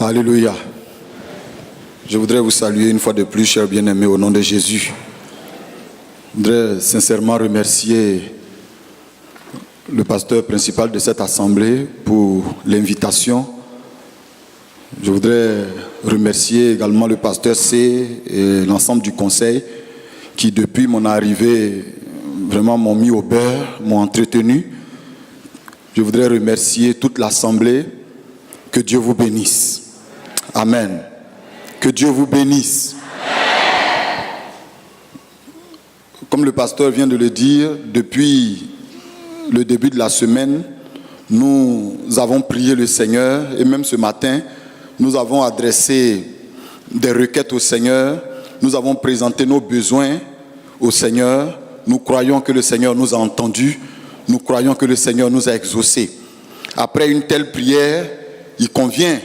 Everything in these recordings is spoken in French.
Alléluia. Je voudrais vous saluer une fois de plus, chers bien-aimés, au nom de Jésus. Je voudrais sincèrement remercier le pasteur principal de cette assemblée pour l'invitation. Je voudrais remercier également le pasteur C et l'ensemble du conseil qui, depuis mon arrivée, vraiment m'ont mis au beurre, m'ont entretenu. Je voudrais remercier toute l'assemblée. Que Dieu vous bénisse. Amen. Que Dieu vous bénisse. Amen. Comme le pasteur vient de le dire, depuis le début de la semaine, nous avons prié le Seigneur et même ce matin, nous avons adressé des requêtes au Seigneur. Nous avons présenté nos besoins au Seigneur. Nous croyons que le Seigneur nous a entendus. Nous croyons que le Seigneur nous a exaucés. Après une telle prière, il convient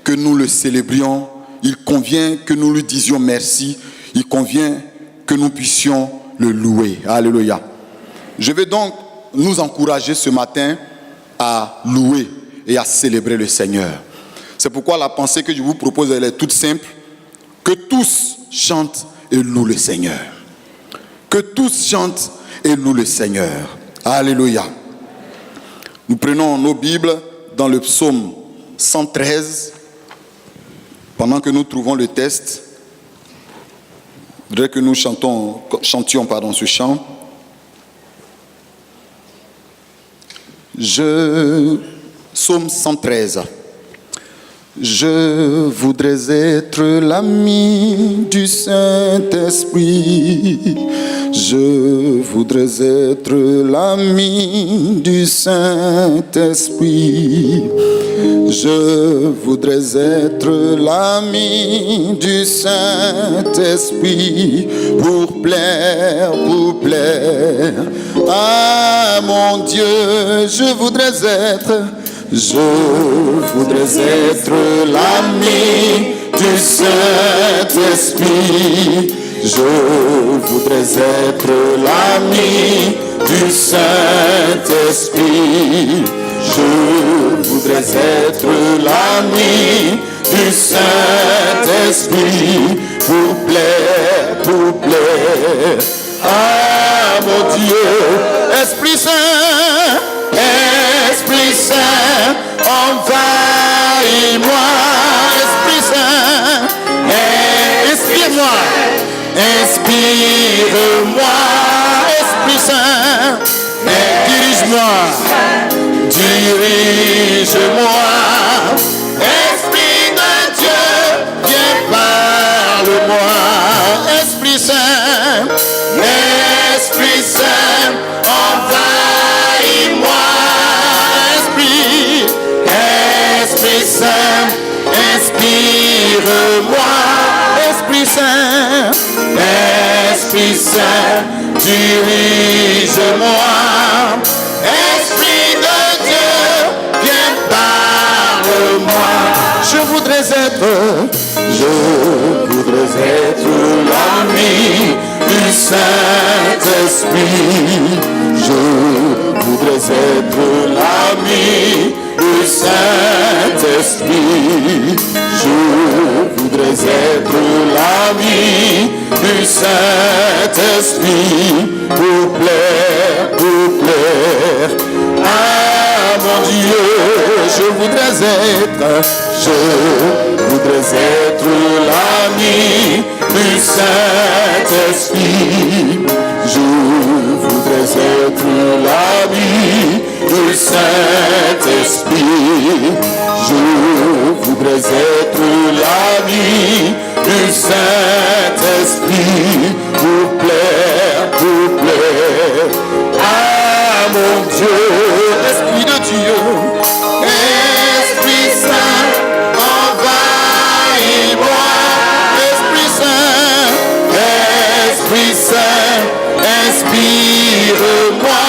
que nous le célébrions, il convient que nous lui disions merci, il convient que nous puissions le louer. Alléluia. Je vais donc nous encourager ce matin à louer et à célébrer le Seigneur. C'est pourquoi la pensée que je vous propose, elle est toute simple. Que tous chantent et louent le Seigneur. Que tous chantent et louent le Seigneur. Alléluia. Nous prenons nos Bibles dans le psaume 113, pendant que nous trouvons le texte, je voudrais que nous chantions ce chant. Psaume 113. Je voudrais être l'ami du Saint-Esprit. Je voudrais être l'ami du Saint-Esprit. Je voudrais être l'ami du Saint-Esprit pour plaire à mon Dieu. Je voudrais être l'ami du Saint-Esprit. Je voudrais être l'ami du Saint-Esprit. Je voudrais être l'ami du Saint-Esprit pour plaire à mon Dieu. Esprit Saint, envahis-moi. Esprit Saint, inspire-moi. Inspire-moi, Esprit Saint, dirige-moi. Esprit de Dieu, viens parle-moi. Esprit Saint, envahis-moi. Esprit Saint, inspire-moi. Esprit Saint, dirige-moi. Esprit de Dieu, viens parle-moi. Je voudrais être l'ami du Saint-Esprit. Je voudrais être l'ami du Saint-Esprit. Je voudrais être l'ami du Saint-Esprit pour plaire à mon Dieu. Je voudrais être l'ami du Saint-Esprit. Je voudrais être l'ami du Saint-Esprit. Je voudrais être l'ami du Saint-Esprit pour plaire à mon Dieu. Esprit de Dieu, Esprit Saint, envahis-moi. Esprit Saint, inspire-moi.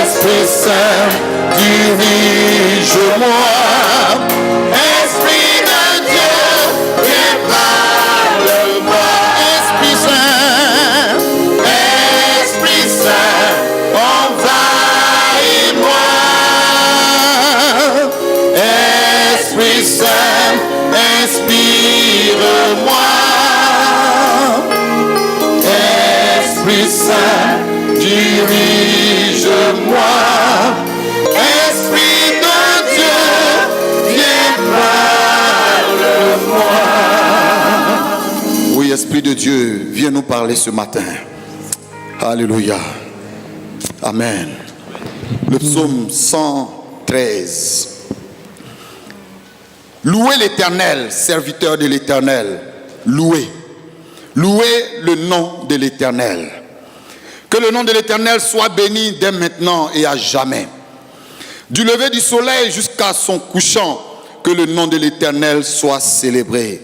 Esprit Saint, dirige-moi. Esprit de Dieu, viens parle-moi. Esprit Saint, envahis-moi. Esprit Saint, dirige-moi. Esprit de Dieu, viens parle-moi. Oui, Esprit de Dieu, viens nous parler ce matin. Alléluia. Amen. Le psaume 113. Louez l'Éternel, serviteur de l'Éternel. Louez. Louez le nom de l'Éternel. Que le nom de l'Éternel soit béni dès maintenant et à jamais. Du lever du soleil jusqu'à son couchant, que le nom de l'Éternel soit célébré.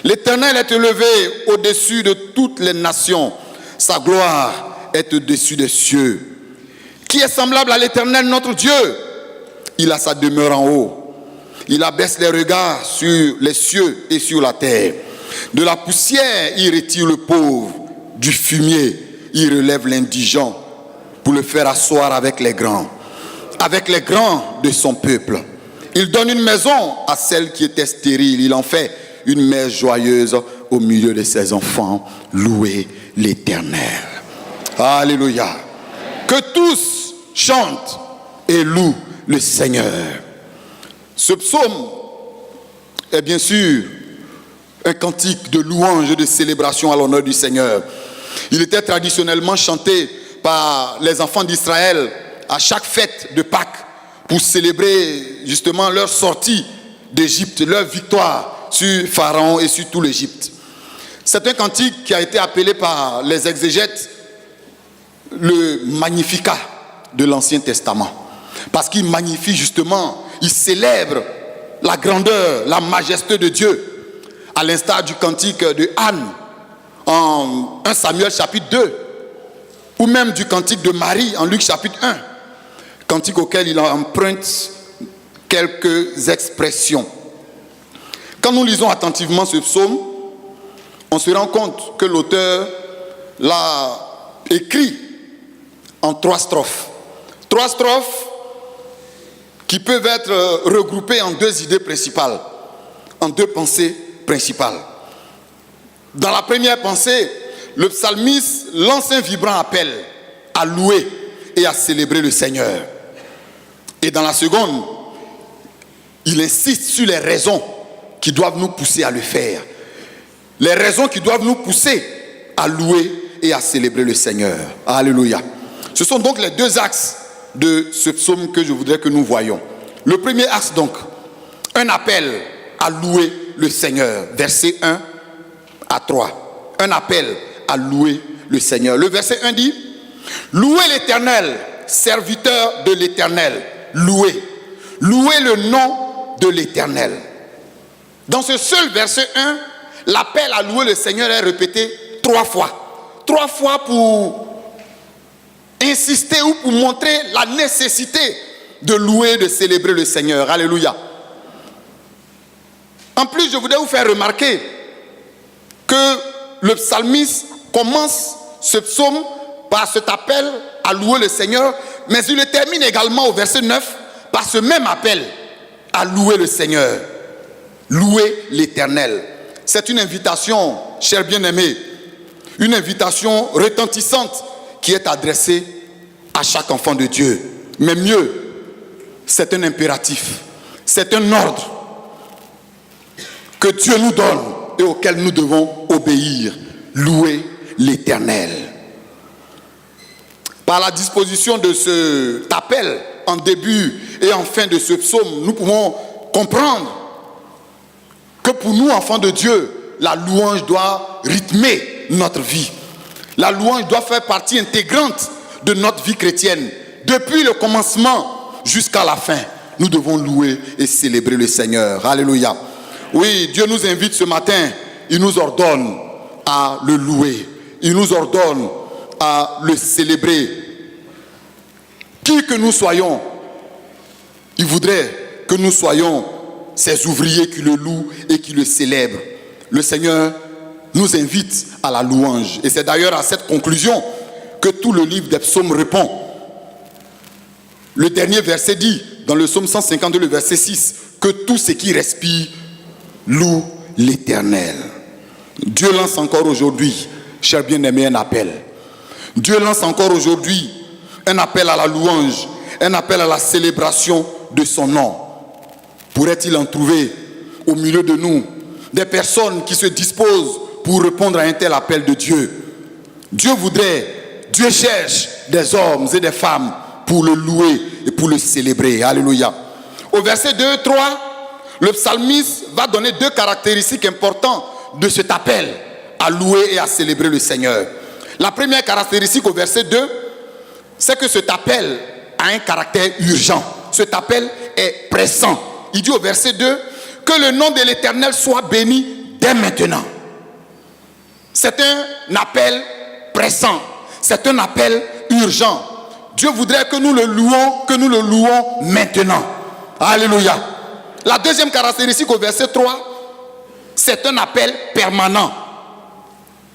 L'Éternel est élevé au-dessus de toutes les nations. Sa gloire est au-dessus des cieux. Qui est semblable à l'Éternel notre Dieu? Il a sa demeure en haut. Il abaisse les regards sur les cieux et sur la terre. De la poussière, il retire le pauvre. Du fumier, il relève l'indigent pour le faire asseoir avec les grands de son peuple. Il donne une maison à celle qui était stérile. Il en fait une mère joyeuse au milieu de ses enfants. Louez l'Éternel. Alléluia. Que tous chantent et louent le Seigneur. Ce psaume est bien sûr un cantique de louange et de célébration à l'honneur du Seigneur. Il était traditionnellement chanté par les enfants d'Israël à chaque fête de Pâques pour célébrer justement leur sortie d'Égypte, leur victoire sur Pharaon et sur tout l'Égypte. C'est un cantique qui a été appelé par les exégètes le Magnificat de l'Ancien Testament. Parce qu'il magnifie justement, il célèbre la grandeur, la majesté de Dieu, à l'instar du cantique de Anne en 1 Samuel chapitre 2, ou même du cantique de Marie en Luc chapitre 1, cantique auquel il emprunte quelques expressions. Quand nous lisons attentivement ce psaume, on se rend compte que l'auteur l'a écrit en 3 strophes. 3 strophes qui peuvent être regroupées en 2 idées principales, en 2 pensées principales. Dans la première pensée, le psalmiste lance un vibrant appel à louer et à célébrer le Seigneur. Et dans la seconde, il insiste sur les raisons qui doivent nous pousser à le faire. Les raisons qui doivent nous pousser à louer et à célébrer le Seigneur. Alléluia. Ce sont donc les 2 axes de ce psaume que je voudrais que nous voyions. Le premier axe donc, un appel à louer le Seigneur. Verset 1 à 3. Un appel à louer le Seigneur. Le verset 1 dit: louez l'Éternel, serviteur de l'Éternel. Louez. Louez le nom de l'Éternel. Dans ce seul verset 1, l'appel à louer le Seigneur est répété 3 fois. 3 fois pour insister ou pour montrer la nécessité de louer, de célébrer le Seigneur. Alléluia. En plus, je voudrais vous faire remarquer que le psalmiste commence ce psaume par cet appel à louer le Seigneur, mais il le termine également au verset 9 par ce même appel à louer le Seigneur. Louer l'Éternel. C'est une invitation, chers bien-aimés, une invitation retentissante qui est adressée à chaque enfant de Dieu. Mais mieux, c'est un impératif, c'est un ordre que Dieu nous donne et auquel nous devons obéir. Louer l'Éternel. Par la disposition de cet appel en début et en fin de ce psaume, nous pouvons comprendre que pour nous, enfants de Dieu, la louange doit rythmer notre vie. La louange doit faire partie intégrante de notre vie chrétienne. Depuis le commencement jusqu'à la fin, nous devons louer et célébrer le Seigneur. Alléluia. Oui, Dieu nous invite ce matin, il nous ordonne à le louer. Il nous ordonne à le célébrer. Qui que nous soyons, il voudrait que nous soyons ces ouvriers qui le louent et qui le célèbrent. Le Seigneur nous invite à la louange. Et c'est d'ailleurs à cette conclusion que tout le livre des psaumes répond. Le dernier verset dit, dans le psaume 152, le verset 6, que tout ce qui respire loue l'Éternel. Dieu lance encore aujourd'hui, chers bien-aimés, un appel. Dieu lance encore aujourd'hui un appel à la louange, un appel à la célébration de son nom. Pourrait-il en trouver au milieu de nous des personnes qui se disposent pour répondre à un tel appel de Dieu? Dieu cherche des hommes et des femmes pour le louer et pour le célébrer. Alléluia. Au verset 2, 3, le psalmiste va donner 2 caractéristiques importantes de cet appel à louer et à célébrer le Seigneur. La première caractéristique au verset 2, c'est que cet appel a un caractère urgent. Cet appel est pressant. Il dit au verset 2, que le nom de l'Éternel soit béni dès maintenant. C'est un appel pressant. C'est un appel urgent. Dieu voudrait que nous le louons maintenant. Alléluia. La deuxième caractéristique au verset 3, c'est un appel permanent.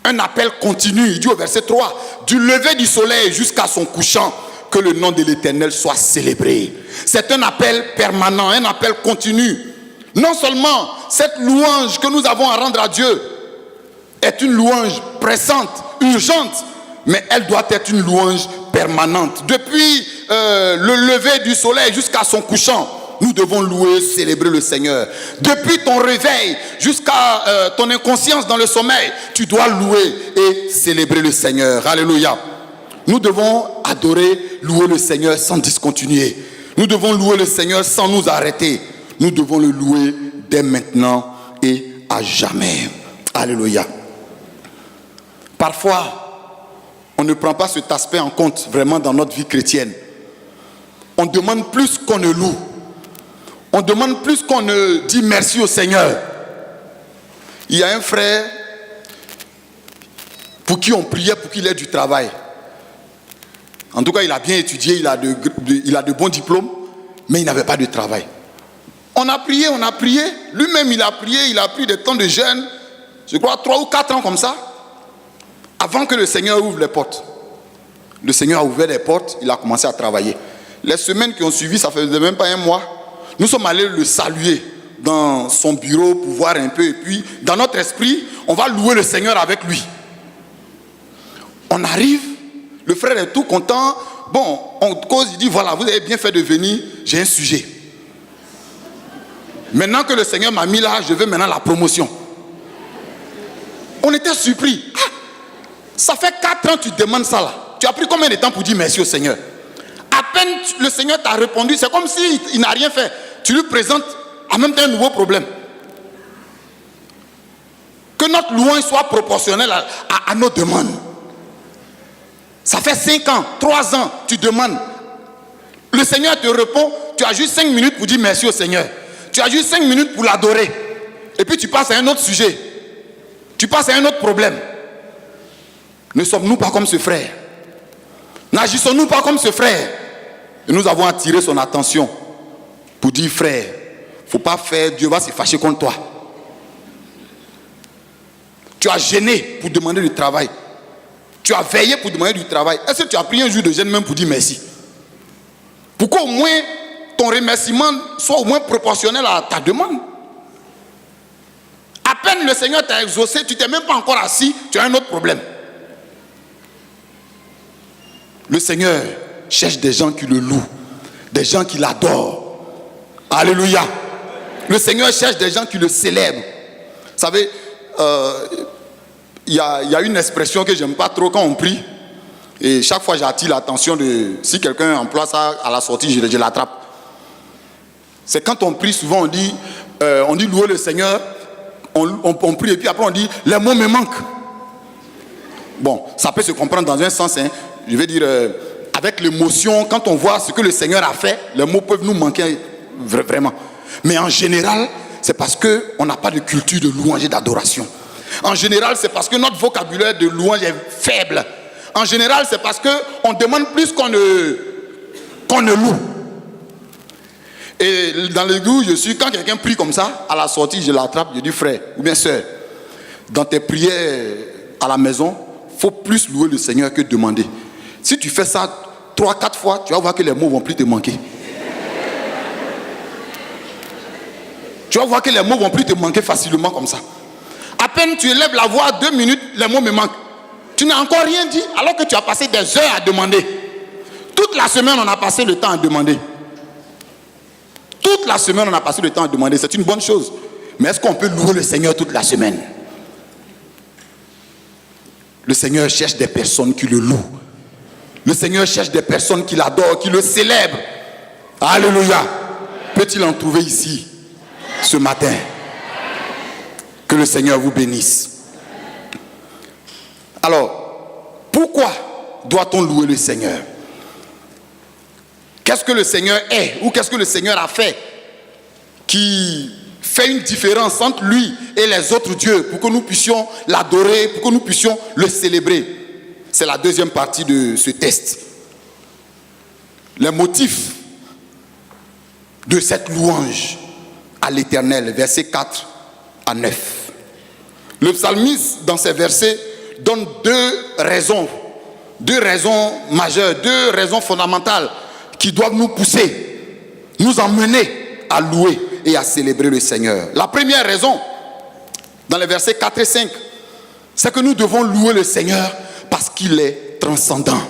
Un appel continu. Il dit au verset 3, du lever du soleil jusqu'à son couchant, que le nom de l'Éternel soit célébré. C'est un appel permanent, un appel continu. Non seulement cette louange que nous avons à rendre à Dieu est une louange pressante, urgente, mais elle doit être une louange permanente. Depuis le lever du soleil jusqu'à son couchant, nous devons louer, célébrer le Seigneur. Depuis ton réveil jusqu'à ton inconscience dans le sommeil, tu dois louer et célébrer le Seigneur. Alléluia. Nous devons adorer, louer le Seigneur sans discontinuer. Nous devons louer le Seigneur sans nous arrêter. Nous devons le louer dès maintenant et à jamais. Alléluia. Parfois, on ne prend pas cet aspect en compte vraiment dans notre vie chrétienne. On demande plus qu'on ne loue. On demande plus qu'on ne dit merci au Seigneur. Il y a un frère pour qui on priait pour qu'il ait du travail. En tout cas, il a bien étudié, il a de bons diplômes, mais il n'avait pas de travail. On a prié. Lui-même, il a pris des temps de jeûne, je crois 3 ou 4 ans comme ça, avant que le Seigneur ouvre les portes. Le Seigneur a ouvert les portes, il a commencé à travailler. Les semaines qui ont suivi, ça faisait même pas un mois. Nous sommes allés le saluer dans son bureau pour voir un peu. Et puis, dans notre esprit, on va louer le Seigneur avec lui. On arrive, le frère est tout content. Bon, on cause, il dit, voilà, vous avez bien fait de venir, j'ai un sujet. Maintenant que le Seigneur m'a mis là, je veux maintenant la promotion. On était surpris. Ah, ça fait 4 ans que tu demandes ça là. Tu as pris combien de temps pour dire merci au Seigneur? À peine le Seigneur t'a répondu, c'est comme s'il n'a rien fait. Tu lui présentes en même temps un nouveau problème. Que notre louange soit proportionnelle à nos demandes. Ça fait 5 ans, 3 ans, tu demandes. Le Seigneur te répond, tu as juste 5 minutes pour dire merci au Seigneur. Tu as juste 5 minutes pour l'adorer. Et puis tu passes à un autre sujet. Tu passes à un autre problème. Ne sommes-nous pas comme ce frère? N'agissons-nous pas comme ce frère? Et nous avons attiré son attention pour dire, frère, il ne faut pas faire, Dieu va se fâcher contre toi. Tu as gêné pour demander du travail. Tu as veillé pour demander du travail. Est-ce que tu as pris un jour de jeûne même pour dire merci? Pourquoi au moins ton remerciement soit au moins proportionnel à ta demande? À peine le Seigneur t'a exaucé, tu t'es même pas encore assis, tu as un autre problème. Le Seigneur cherche des gens qui le louent, des gens qui l'adorent. Alléluia. Le Seigneur cherche des gens qui le célèbrent. Vous savez, il y a une expression que j'aime pas trop quand on prie. Et chaque fois j'attire l'attention de... Si quelqu'un emploie ça à la sortie, je l'attrape. C'est quand on prie, souvent on dit louer le Seigneur, on prie et puis après on dit les mots me manquent. Bon, ça peut se comprendre dans un sens, hein. Je vais dire, avec l'émotion, quand on voit ce que le Seigneur a fait, les mots peuvent nous manquer vraiment. Mais en général, c'est parce qu'on n'a pas de culture de louange et d'adoration. En général, c'est parce que notre vocabulaire de louange est faible. En général, c'est parce qu'on demande plus qu'on ne loue. Et dans l'église où je suis, quand quelqu'un prie comme ça, à la sortie, je l'attrape, je dis frère ou bien soeur, dans tes prières à la maison, il faut plus louer le Seigneur que demander. Si tu fais ça 3-4 fois, tu vas voir que les mots ne vont plus te manquer. Tu vas voir que les mots ne vont plus te manquer facilement comme ça. À peine tu élèves la voix 2 minutes, les mots me manquent. Tu n'as encore rien dit alors que tu as passé des heures à demander. Toute la semaine, on a passé le temps à demander. Toute la semaine, on a passé le temps à demander. C'est une bonne chose. Mais est-ce qu'on peut louer le Seigneur toute la semaine? Le Seigneur cherche des personnes qui le louent. Le Seigneur cherche des personnes qui l'adorent, qui le célèbrent. Alléluia. Peut-il en trouver ici ce matin? Que le Seigneur vous bénisse. Alors, pourquoi doit-on louer le Seigneur? Qu'est-ce que le Seigneur est ou qu'est-ce que le Seigneur a fait qui fait une différence entre lui et les autres dieux pour que nous puissions l'adorer, pour que nous puissions le célébrer? C'est la deuxième partie de ce test. Les motifs de cette louange à l'Éternel, versets 4 à 9. Le psalmiste, dans ces versets, donne deux raisons majeures, deux raisons fondamentales qui doivent nous pousser, nous emmener à louer et à célébrer le Seigneur. La première raison, dans les versets 4 et 5, c'est que nous devons louer le Seigneur parce qu'il est transcendant.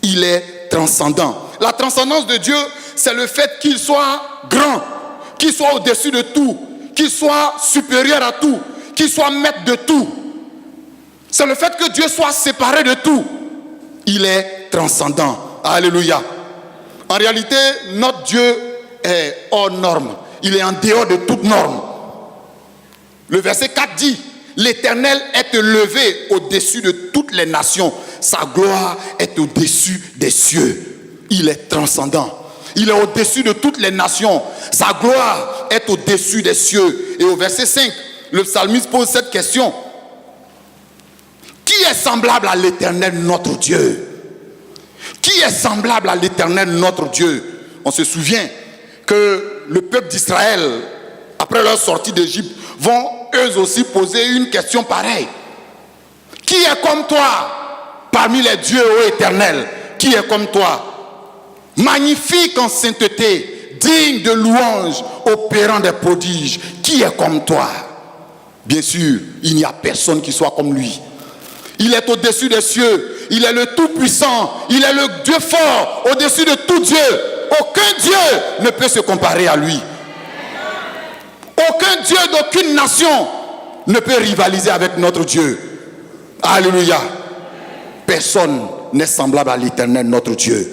Il est transcendant. La transcendance de Dieu, c'est le fait qu'il soit grand, qu'il soit au-dessus de tout, qu'il soit supérieur à tout, qu'il soit maître de tout. C'est le fait que Dieu soit séparé de tout. Il est transcendant. Alléluia. En réalité, notre Dieu est hors norme. Il est en dehors de toute norme. Le verset 4 dit: l'Éternel est élevé au-dessus de toutes les nations. Sa gloire est au-dessus des cieux. Il est transcendant. Il est au-dessus de toutes les nations. Sa gloire est au-dessus des cieux. Et au verset 5, le psalmiste pose cette question: qui est semblable à l'Éternel notre Dieu? Qui est semblable à l'Éternel notre Dieu? On se souvient que le peuple d'Israël, après leur sortie d'Égypte, vont eux aussi poser une question pareille. Qui est comme toi parmi les dieux, ô Éternel? Qui est comme toi? Magnifique en sainteté, digne de louange, opérant des prodiges. Qui est comme toi? Bien sûr, il n'y a personne qui soit comme lui. Il est au-dessus des cieux. Il est le Tout-Puissant. Il est le Dieu fort, au-dessus de tout Dieu. Aucun Dieu ne peut se comparer à lui. Aucun Dieu d'aucune nation ne peut rivaliser avec notre Dieu. Alléluia. Personne n'est semblable à l'Éternel, notre Dieu.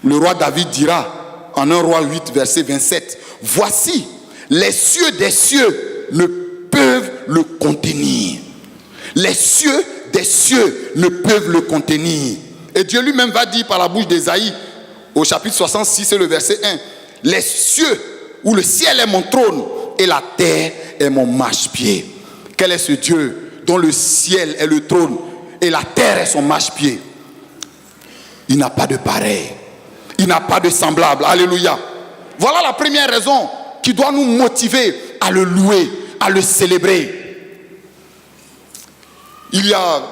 Le roi David dira en 1 Roi 8, verset 27, « Voici, les cieux des cieux ne peuvent le contenir. » Les cieux des cieux ne peuvent le contenir. Et Dieu lui-même va dire par la bouche d'Ésaïe, au chapitre 66 et le verset 1, « Les cieux, où le ciel est mon trône et la terre est mon marchepied. » Quel est ce Dieu dont le ciel est le trône et la terre est son marchepied? Il n'a pas de pareil. Il n'a pas de semblable. Alléluia. Voilà la première raison qui doit nous motiver à le louer, à le célébrer. Il y a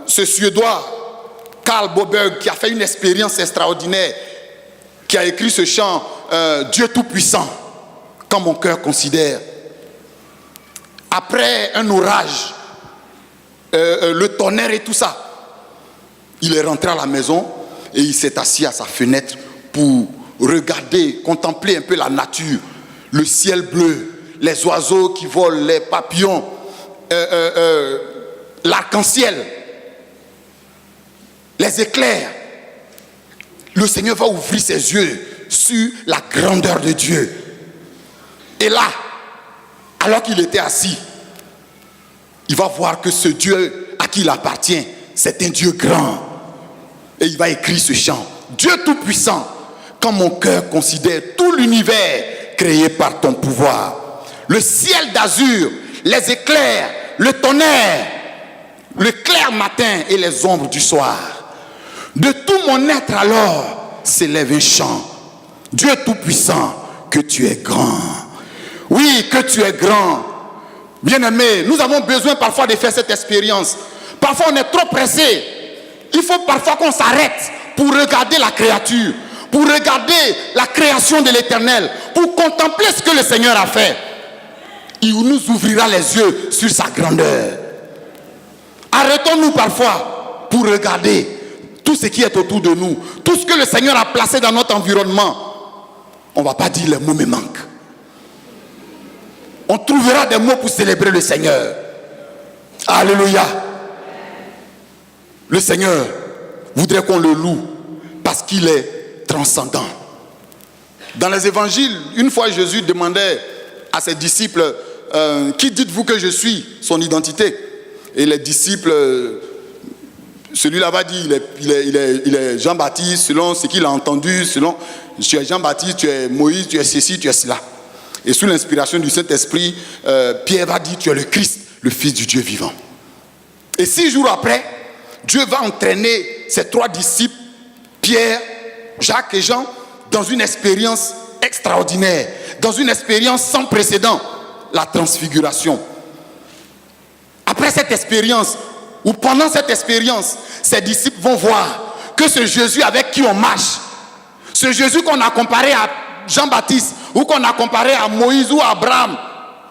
ce Suédois, Carl Boberg, qui a fait une expérience extraordinaire, qui a écrit ce chant Dieu Tout-Puissant, quand mon cœur considère. Après un orage, le tonnerre et tout ça, il est rentré à la maison et il s'est assis à sa fenêtre pour regarder, contempler un peu la nature, le ciel bleu, les oiseaux qui volent, les papillons, l'arc-en-ciel, les éclairs. Le Seigneur va ouvrir ses yeux sur la grandeur de Dieu. Et là, alors qu'il était assis, il va voir que ce Dieu à qui il appartient, c'est un Dieu grand. Et il va écrire ce chant. Dieu Tout-Puissant, quand mon cœur considère tout l'univers créé par ton pouvoir, le ciel d'azur, les éclairs, le tonnerre, le clair matin et les ombres du soir. De tout mon être alors s'élève un chant. Dieu Tout-Puissant, que tu es grand. Oui, que tu es grand. Bien-aimés, nous avons besoin parfois de faire cette expérience. Parfois on est trop pressé. Il faut parfois qu'on s'arrête pour regarder la créature, pour regarder la création de l'Éternel, pour contempler ce que le Seigneur a fait. Il nous ouvrira les yeux sur sa grandeur. Arrêtons-nous parfois pour regarder tout ce qui est autour de nous, tout ce que le Seigneur a placé dans notre environnement. On ne va pas dire les mots me manquent. On trouvera des mots pour célébrer le Seigneur. Alléluia. Le Seigneur voudrait qu'on le loue parce qu'il est transcendant. Dans les évangiles, une fois Jésus demandait à ses disciples, qui dites-vous que je suis? Son identité. Et les disciples, celui-là va dire, il est Jean-Baptiste, selon ce qu'il a entendu, selon, tu es Jean-Baptiste, tu es Moïse, tu es ceci, tu es cela. Et sous l'inspiration du Saint-Esprit, Pierre va dire, tu es le Christ, le Fils du Dieu vivant. Et 6 jours après, Dieu va entraîner ses 3 disciples, Pierre, Jacques et Jean, dans une expérience extraordinaire, dans une expérience sans précédent, la transfiguration. Après cette expérience, ou pendant cette expérience, ces disciples vont voir que ce Jésus avec qui on marche, ce Jésus qu'on a comparé à Jean-Baptiste, ou qu'on a comparé à Moïse ou à Abraham,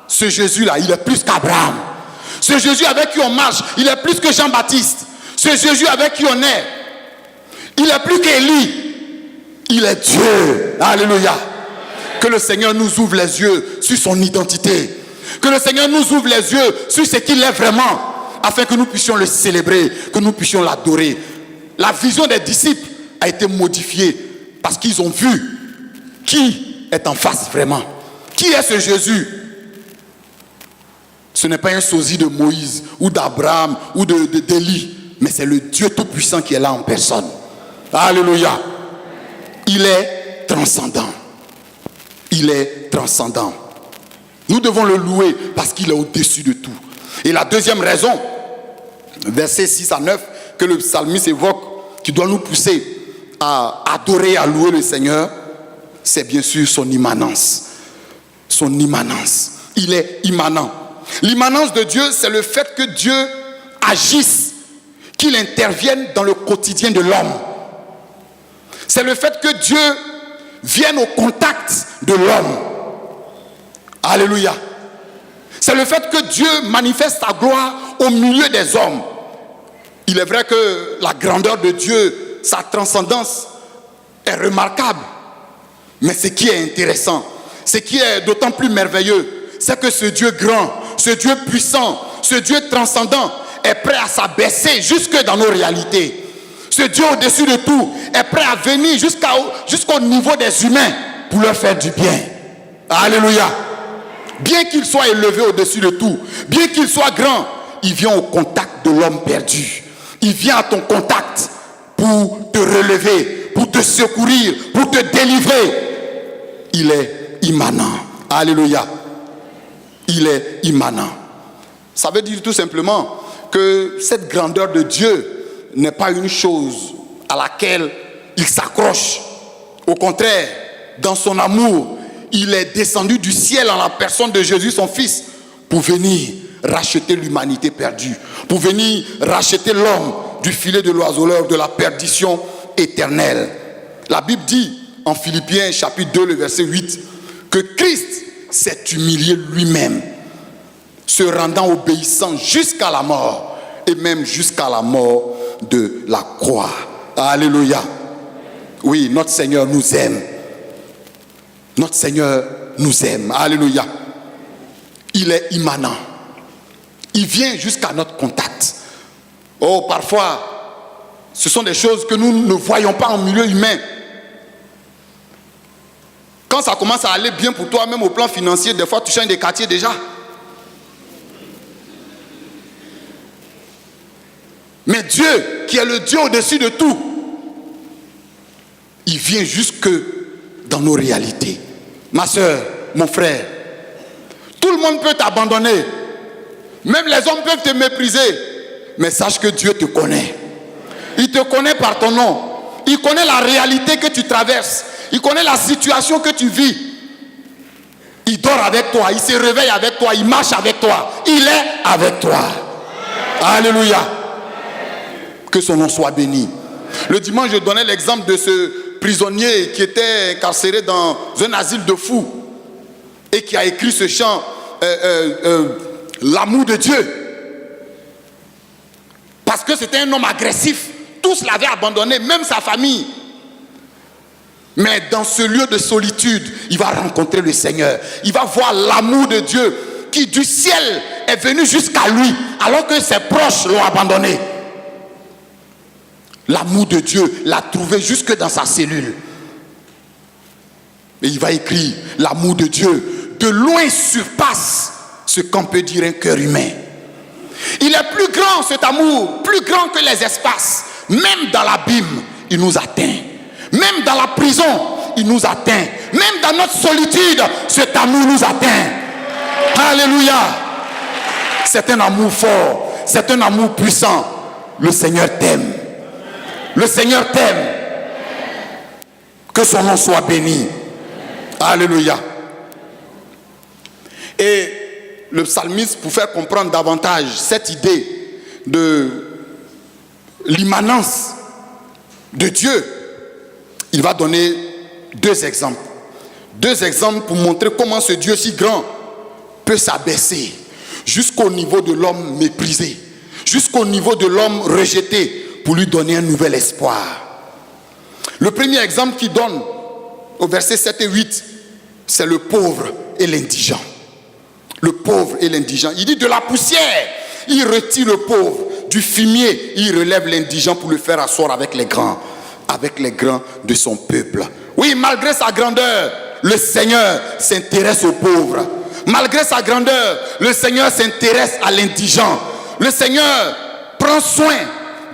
ce Jésus-là, il est plus qu'Abraham. Ce Jésus avec qui on marche, il est plus que Jean-Baptiste. Ce Jésus avec qui on est, il est plus qu'Élie. Il est Dieu. Alléluia. Que le Seigneur nous ouvre les yeux sur son identité. Que le Seigneur nous ouvre les yeux sur ce qu'il est vraiment, afin que nous puissions le célébrer, que nous puissions l'adorer. La vision des disciples a été modifiée parce qu'ils ont vu qui est en face vraiment. Qui est ce Jésus? Ce n'est pas un sosie de Moïse ou d'Abraham ou d'Élie, mais c'est le Dieu Tout-Puissant qui est là en personne. Alléluia. Il est transcendant. Il est transcendant. Nous devons le louer parce qu'il est au-dessus de tout. Et la deuxième raison, versets 6 à 9, que le psalmiste évoque, qui doit nous pousser à adorer, à louer le Seigneur, c'est bien sûr son immanence. Son immanence. Il est immanent. L'immanence de Dieu, c'est le fait que Dieu agisse, qu'il intervienne dans le quotidien de l'homme. C'est le fait que Dieu vienne au contact de l'homme. Alléluia. C'est le fait que Dieu manifeste sa gloire au milieu des hommes. Il est vrai que la grandeur de Dieu, sa transcendance est remarquable. Mais ce qui est intéressant, ce qui est d'autant plus merveilleux, c'est que ce Dieu grand, ce Dieu puissant, ce Dieu transcendant est prêt à s'abaisser jusque dans nos réalités. Ce Dieu au-dessus de tout est prêt à venir jusqu'au niveau des humains pour leur faire du bien. Alléluia. Bien qu'il soit élevé au-dessus de tout, bien qu'il soit grand, il vient au contact de l'homme perdu. Il vient à ton contact pour te relever, pour te secourir, pour te délivrer. Il est immanent. Alléluia. Il est immanent. Ça veut dire tout simplement que cette grandeur de Dieu n'est pas une chose à laquelle il s'accroche. Au contraire, dans son amour, il est descendu du ciel en la personne de Jésus, son Fils, pour venir racheter l'humanité perdue, pour venir racheter l'homme du filet de l'oiseleur, de la perdition éternelle. La Bible dit en Philippiens chapitre 2, le verset 8, que Christ s'est humilié lui-même, se rendant obéissant jusqu'à la mort, et même jusqu'à la mort de la croix. Alléluia. Oui, notre Seigneur nous aime. Notre Seigneur nous aime. Alléluia. Il est immanent. Il vient jusqu'à notre contact. Oh, parfois, ce sont des choses que nous ne voyons pas en milieu humain. Quand ça commence à aller bien pour toi, même au plan financier, des fois tu changes de quartier déjà. Mais Dieu, qui est le Dieu au-dessus de tout, il vient jusque dans nos réalités. Ma soeur, mon frère, tout le monde peut t'abandonner. Même les hommes peuvent te mépriser. Mais sache que Dieu te connaît. Il te connaît par ton nom. Il connaît la réalité que tu traverses. Il connaît la situation que tu vis. Il dort avec toi. Il se réveille avec toi. Il marche avec toi. Il est avec toi. Alléluia. Que son nom soit béni. Le dimanche, je donnais l'exemple de ce prisonnier qui était incarcéré dans un asile de fous et qui a écrit ce chant, l'amour de Dieu. parce que c'était un homme agressif. Tous l'avaient abandonné, même sa famille. Mais dans ce lieu de solitude, il va rencontrer le Seigneur. Il va voir l'amour de Dieu qui du ciel est venu jusqu'à lui alors que ses proches l'ont abandonné. L'amour de Dieu l'a trouvé jusque dans sa cellule. Et il va écrire, l'amour de Dieu de loin surpasse ce qu'on peut dire un cœur humain. Il est plus grand cet amour, plus grand que les espaces. Même dans l'abîme, il nous atteint. Même dans la prison, il nous atteint. Même dans notre solitude, cet amour nous atteint. Alléluia. C'est un amour fort. C'est un amour puissant. Le Seigneur t'aime. Le Seigneur t'aime. Que son nom soit béni. Alléluia. Et le psalmiste, pour faire comprendre davantage cette idée de l'immanence de Dieu, il va donner deux exemples. Deux exemples pour montrer comment ce Dieu si grand peut s'abaisser jusqu'au niveau de l'homme méprisé, jusqu'au niveau de l'homme rejeté, pour lui donner un nouvel espoir. Le premier exemple qu'il donne au verset 7 et 8, c'est le pauvre et l'indigent. Le pauvre et l'indigent. Il dit de la poussière, il retire le pauvre. Du fumier, il relève l'indigent pour le faire asseoir avec les grands de son peuple. Oui, malgré sa grandeur, le Seigneur s'intéresse aux pauvres. Malgré sa grandeur, le Seigneur s'intéresse à l'indigent. Le Seigneur prend soin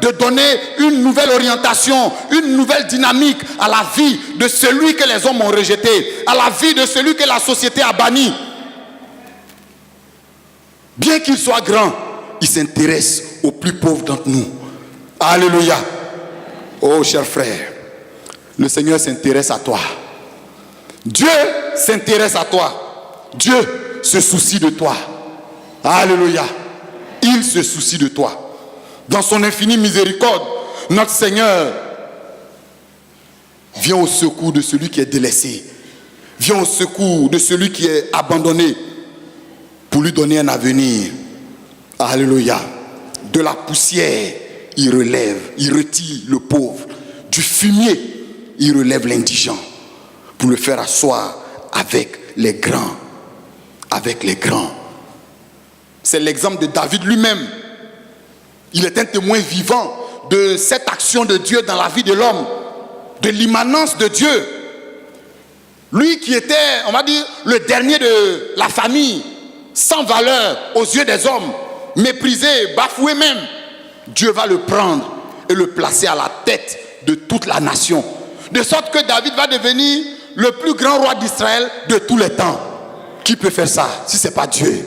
de donner une nouvelle orientation, une nouvelle dynamique à la vie de celui que les hommes ont rejeté, à la vie de celui que la société a banni. Bien qu'il soit grand, il s'intéresse aux plus pauvres d'entre nous. Alléluia. Oh, cher frère, le Seigneur s'intéresse à toi. Dieu s'intéresse à toi. Dieu se soucie de toi. Alléluia. Il se soucie de toi. Dans son infinie miséricorde, notre Seigneur vient au secours de celui qui est délaissé. Vient au secours de celui qui est abandonné pour lui donner un avenir. Alléluia. De la poussière, il relève, il retire le pauvre. Du fumier, il relève l'indigent pour le faire asseoir avec les grands. Avec les grands. C'est l'exemple de David lui-même. Il est un témoin vivant de cette action de Dieu dans la vie de l'homme, de l'immanence de Dieu. Lui qui était, on va dire, le dernier de la famille, sans valeur aux yeux des hommes, méprisé, bafoué même, Dieu va le prendre et le placer à la tête de toute la nation. De sorte que David va devenir le plus grand roi d'Israël de tous les temps. Qui peut faire ça si ce n'est pas Dieu?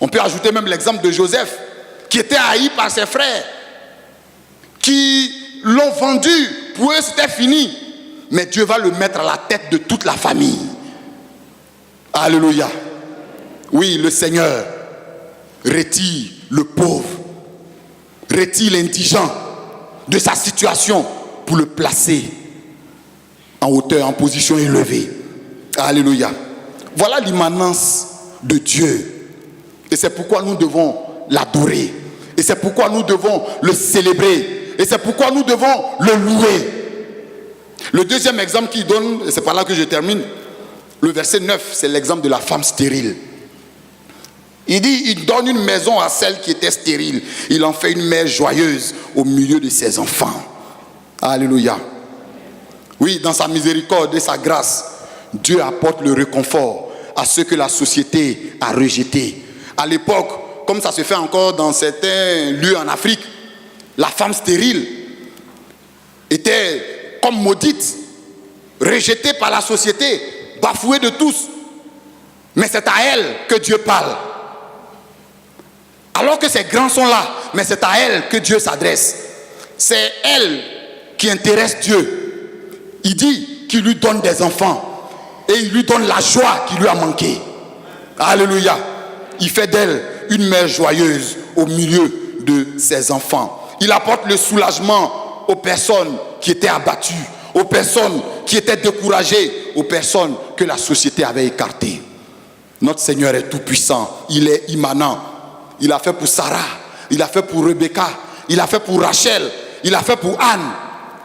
On peut ajouter même l'exemple de Joseph, qui était haï par ses frères, qui l'ont vendu, pour eux c'était fini. Mais Dieu va le mettre à la tête de toute la famille. Alléluia. Oui, le Seigneur retire le pauvre, retire l'indigent de sa situation pour le placer en hauteur, en position élevée. Alléluia. Voilà l'immanence de Dieu. Et c'est pourquoi nous devons l'adorer. Et c'est pourquoi nous devons le célébrer. Et c'est pourquoi nous devons le louer. Le deuxième exemple qu'il donne, et c'est par là que je termine, le verset 9, c'est l'exemple de la femme stérile. Il dit, il donne une maison à celle qui était stérile. Il en fait une mère joyeuse au milieu de ses enfants. Alléluia. Oui, dans sa miséricorde et sa grâce, Dieu apporte le réconfort à ceux que la société a rejetés. À l'époque, comme ça se fait encore dans certains lieux en Afrique, la femme stérile était comme maudite, rejetée par la société, bafouée de tous. Mais c'est à elle que Dieu parle. Alors que ces grands sont là, mais c'est à elle que Dieu s'adresse. C'est elle qui intéresse Dieu. Il dit qu'il lui donne des enfants et il lui donne la joie qui lui a manqué. Alléluia. Il fait d'elle une mère joyeuse au milieu de ses enfants. Il apporte le soulagement aux personnes qui étaient abattues, aux personnes qui étaient découragées, aux personnes que la société avait écartées. Notre Seigneur est tout puissant, il est immanent. Il a fait pour Sarah il a fait pour Rebecca, il a fait pour Rachel, il a fait pour Anne.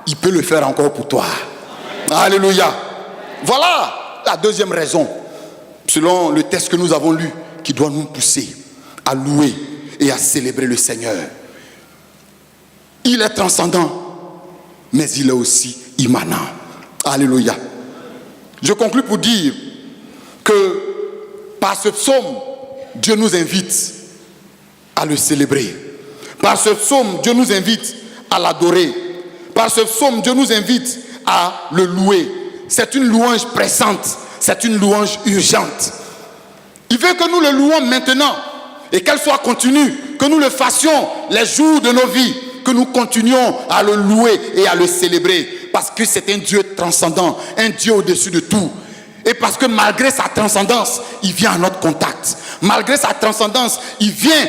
Il peut le faire encore pour toi. Alléluia. Voilà la deuxième raison, selon le texte que nous avons lu, qui doit nous pousser à louer et à célébrer le Seigneur. Il est transcendant, mais il est aussi immanent. Alléluia. Je conclue pour dire que par ce psaume, Dieu nous invite à le célébrer. Par ce psaume, Dieu nous invite à l'adorer. Par ce psaume, Dieu nous invite à le louer. C'est une louange pressante, c'est une louange urgente. Il veut que nous le louons maintenant et qu'elle soit continue, que nous le fassions les jours de nos vies, que nous continuions à le louer et à le célébrer, parce que c'est un Dieu transcendant, un Dieu au-dessus de tout. Et parce que malgré sa transcendance, il vient à notre contact. Malgré sa transcendance, il vient,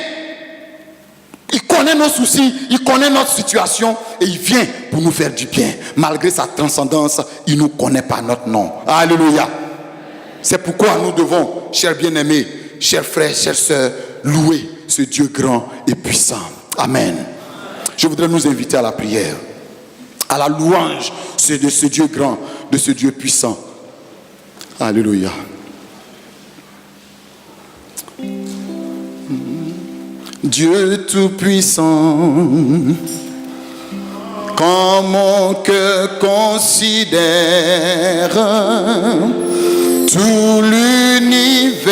il connaît nos soucis, il connaît notre situation et il vient pour nous faire du bien. Malgré sa transcendance, il ne nous connaît pas notre nom. Alléluia. C'est pourquoi nous devons, chers bien-aimés, chers frères, chères sœurs, louer ce Dieu grand et puissant. Amen. Je voudrais nous inviter à la prière, à la louange de ce Dieu grand, de ce Dieu puissant. Alléluia. Dieu tout-puissant, quand mon cœur considère tout l'univers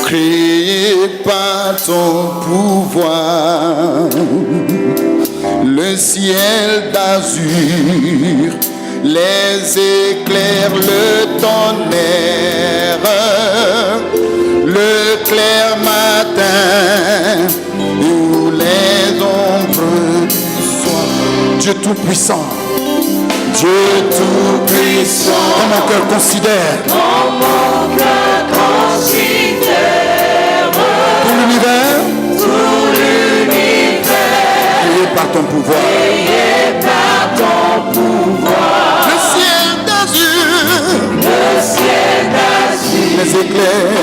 créé par ton pouvoir, le ciel d'azur, les éclairs, le tonnerre, le clair matin ou les ombres du soir. Dieu tout-puissant, Dieu tout-puissant, quand mon cœur considère, tout l'univers, créé par ton pouvoir, le ciel d'azur, les éclairs,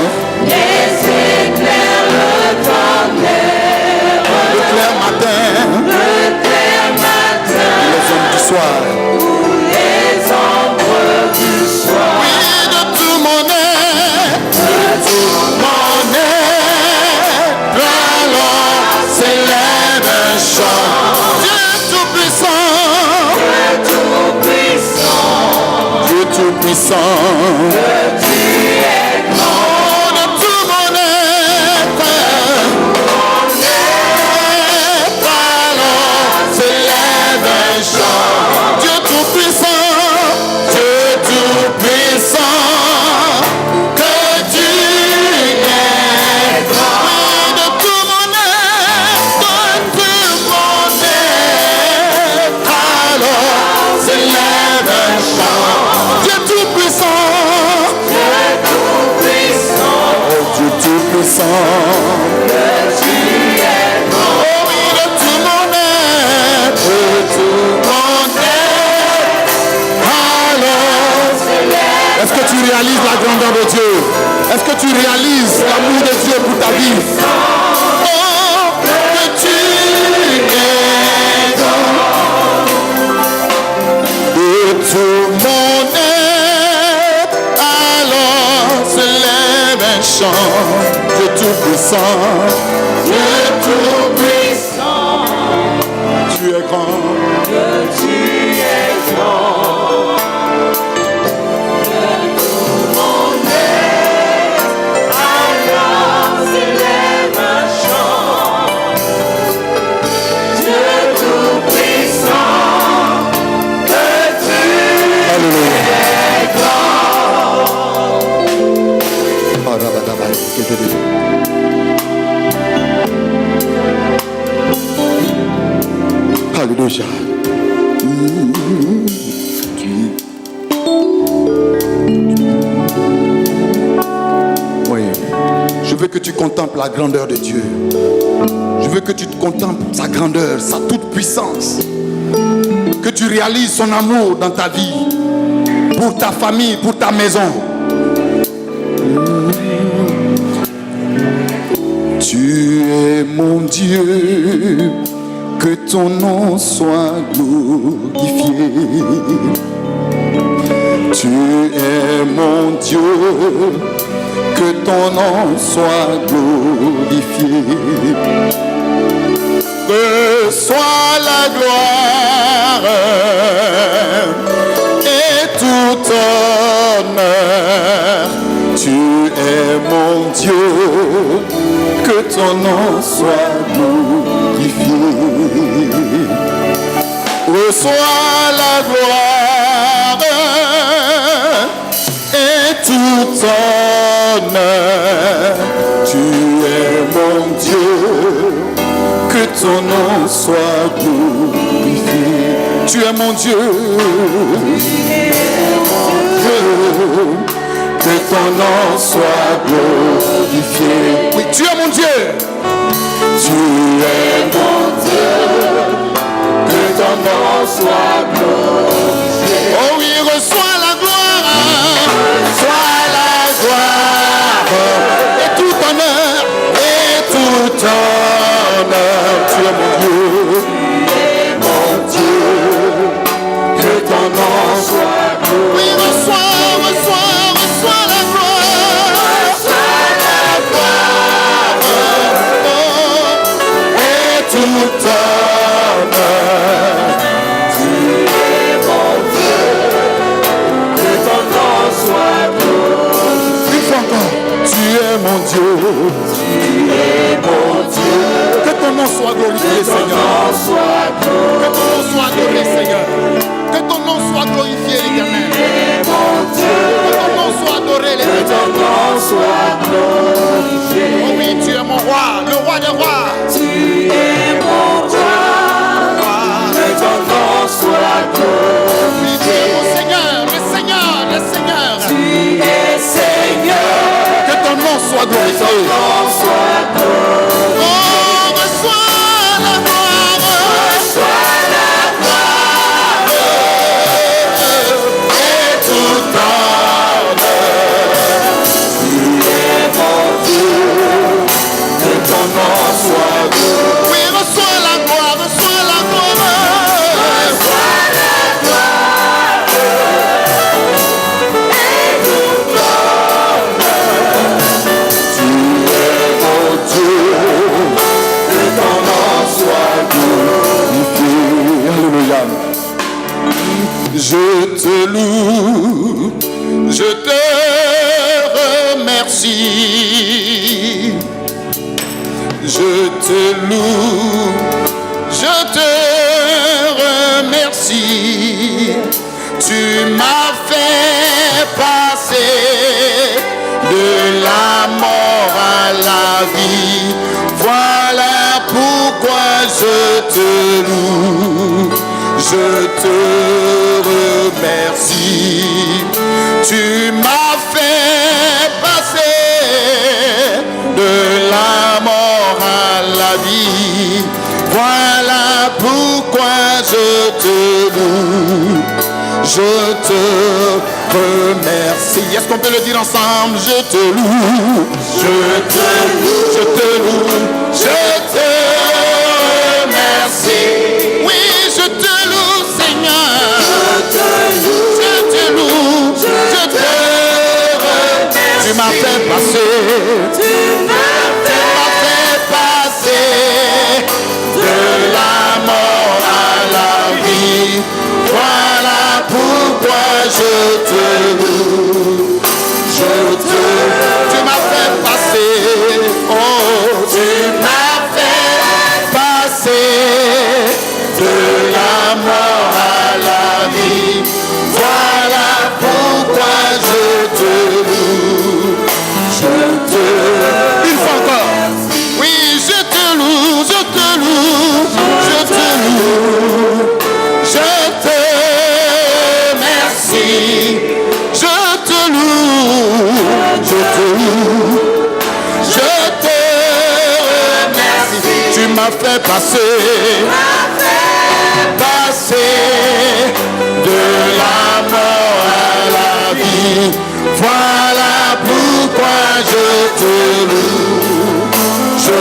le clair matin, les ombres du soir. Oui, de tout mon être, alors s'élève un chant. Dieu tout-puissant, Dieu tout-puissant, tu es grand. De tout mon être, alors s'élève un chant. Dieu tout-puissant, Dieu tout-puissant, que tu es grand. Oui, de tout mon être, alors s'élève un chant. Dieu tout-puissant, Dieu tout-puissant, que tu es grand. Oh oui, de tout mon être, alors, est-ce que tu réalises la grandeur de Dieu? Est-ce que tu réalises l'amour de Dieu pour ta vie? Oh, que tu es grand. De tout mon être, alors se lève un chant. Dieu tout-puissant, Dieu tout-puissant, tu es grand. Que tu es grand. De tout mon être, alors se lève un chant. Dieu tout-puissant, que tu es grand. Alléluia. Oui. Je veux que tu contemples la grandeur de Dieu. Je veux que tu contemples sa grandeur, sa toute puissance. Que tu réalises son amour dans ta vie, pour ta famille, pour ta maison. Tu es mon Dieu, que ton nom soit glorifié. Tu es mon Dieu, que ton nom soit glorifié. Reçois la gloire et tout honneur. Tu es mon Dieu, que ton nom soit glorifié. Reçois la gloire et tout honneur. Tu es mon Dieu, que ton nom soit glorifié. Tu es mon Dieu, que ton nom soit glorifié. Oui, tu es mon Dieu. Tu es mon Dieu, que ton nom soit glorifié. Oh oui, reçois la gloire, reçois la gloire, et tout honneur, et tout honneur. Tu es mon Dieu, que ton nom soit glorifié. Oui, reçois la gloire, et tout honneur. Tu es mon Dieu, que ton nom soit glorifié. Une fois encore, tu es mon Dieu, que ton nom soit glorifié, Seigneur. Que ton nom soit adoré, Seigneur. Que ton nom soit glorifié, l'Éternel. Que ton nom soit adoré, l'Éternel. Oh oui, tu es mon roi, le roi des rois. Tu es mon roi, que ton nom soit glorifié. Tu es mon Seigneur, le Seigneur, le Seigneur. Tu es Seigneur, que ton nom soit glorifié. Oh, reçois la gloire, reçois la gloire, et tout honneur. Tu es mon Dieu, que ton nom soit glorifié. Oui, reçois la gloire, reçois la gloire, reçois la gloire, et tout honneur. Tu es mon Dieu, que ton nom soit glorifié. Alléluia. Je te loue, je te remercie. Je te loue, je te remercie. Tu m'as fait passer de la mort à la vie. Voilà pourquoi je te loue, je te remercie. Tu m'as fait passer de la mort à la vie. Voilà pourquoi je te loue, je te remercie. Est-ce qu'on peut le dire ensemble? Je te loue, je te loue, je te loue, je te remercie. Oui, je te loue, Seigneur. Je te loue, je te loue, je te remercie. Tu m'as fait passer, tu m'as fait passer de la mort à la vie. Voilà pourquoi je te loue, tu m'as fait passer, oh, tu m'as fait passer de la mort à la vie. Voilà pourquoi je te loue, une fois encore. Oui, je te loue, je te loue, je te loue, je te remercie. Je te loue, je te loue, je te remercie. Tu m'as fait passer, de la mort à la vie. Voilà pourquoi je te loue, je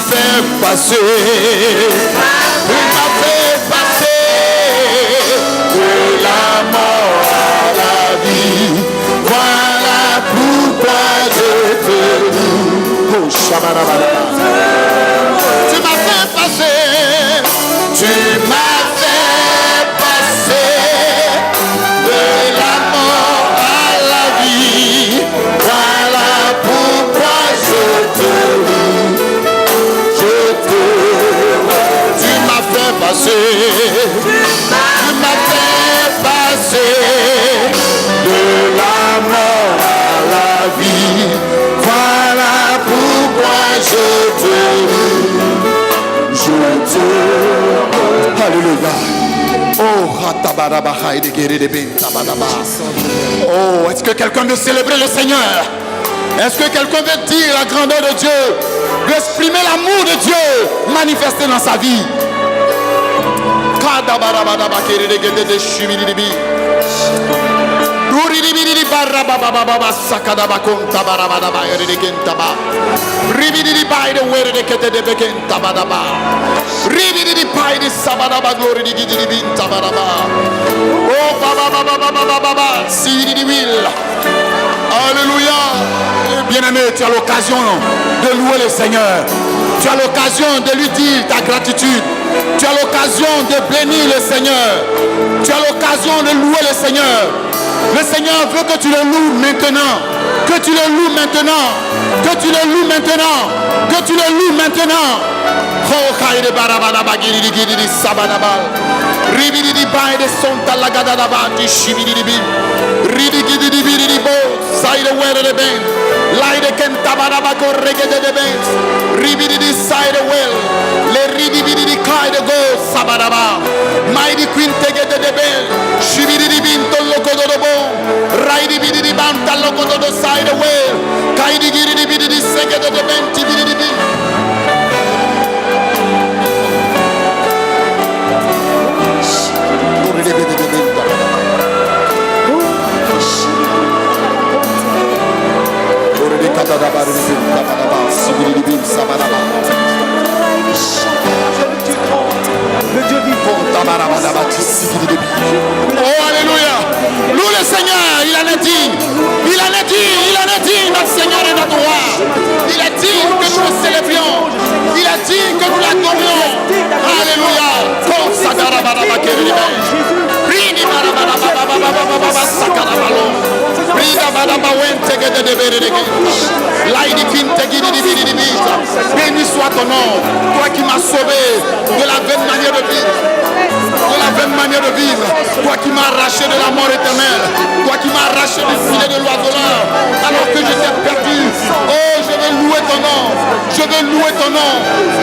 fait passer. Tu m'as fait passer de la mort à la vie. Voilà pourquoi je te loue. Oh, Shabarabara. Tu m'as fait passer. Tu m'as fait passer de la mort à la vie. Voilà pourquoi je te loue. Je te loue. Tu m'as fait passer. Tu m'as fait passer de la mort à la vie. Voilà pourquoi je te loue. Je te loue. Alléluia. Oh, est-ce que quelqu'un veut célébrer le Seigneur? Est-ce que quelqu'un veut dire la grandeur de Dieu? Veut exprimer l'amour de Dieu manifesté dans sa vie? Alléluia. Bien-aimé, tu as l'occasion de louer le Seigneur. Tu as l'occasion de lui dire ta gratitude. Tu as l'occasion de bénir le Seigneur. Tu as l'occasion de louer le Seigneur. Le Seigneur veut que tu le loues maintenant. Que tu le loues maintenant. Que tu le loues maintenant. Que tu le loues maintenant. Laide kentabara ko regede de ben ribidi di side well le ribidi di kai de go sabaraba mighty queen tegede de ben shibidi di binto lokodo do bo raidi bidi di banta lokodo do side well kai di giri di bidi di segede de ben tibidi di bi Oh alléluia. Loue le Seigneur, il en est digne. Il en est digne, il en est digne, notre Seigneur et notre roi. Il est digne que nous le célébrions. Il est digne que nous l'adorions. Alléluia. Béni soit ton nom, toi qui m'as sauvé de la vaine manière de vivre. De la vaine manière de vivre, toi qui m'as arraché de la mort éternelle, toi qui m'as arraché du filet de l'oiseleur, alors que j'étais perdu. Oh, je vais louer ton nom, je vais louer ton nom,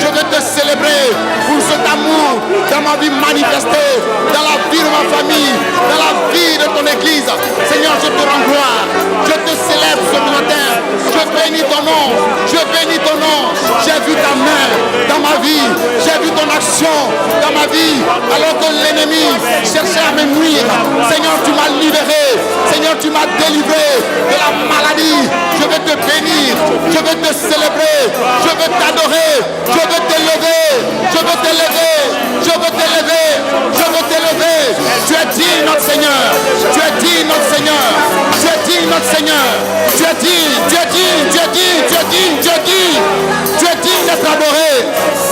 je vais te célébrer pour cet amour dans ma vie manifestée, dans la vie de ma famille, dans la vie de ton église. Seigneur, je te rends gloire, je te célèbre ce matin, je bénis ton nom, je bénis ton nom. J'ai vu ta main dans ma vie, j'ai vu ton action dans ma vie, alors que l'ennemi cherchait à me nuire. Seigneur, tu m'as libéré. Seigneur, tu m'as délivré de la maladie. Je veux te bénir. Je veux te célébrer. Je veux t'adorer. Je veux t'élever. Je veux t'élever. Je veux t'élever. Je veux t'élever. Tu es digne, notre Seigneur. Tu es digne, notre Seigneur. Tu es digne, notre Seigneur. Tu es digne. Tu es digne. Tu es digne. Tu es digne. Tu es digne. Tu es digne d'être adoré.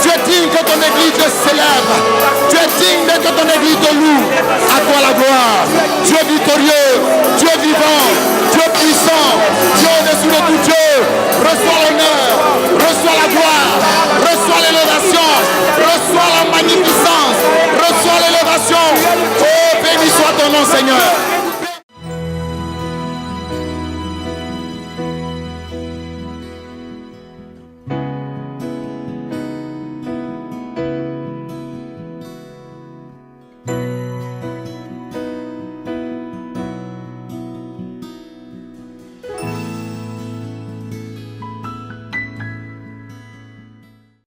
Tu es digne que ton église te célèbre. Tu es digne que ton église te loue. À toi la gloire. Dieu victorieux, Dieu vivant, Dieu puissant, Dieu au-dessus de tout Dieu. Reçois l'honneur, reçois la gloire, reçois l'élévation, reçois la magnificence, reçois l'élévation. Oh, béni soit ton nom, Seigneur.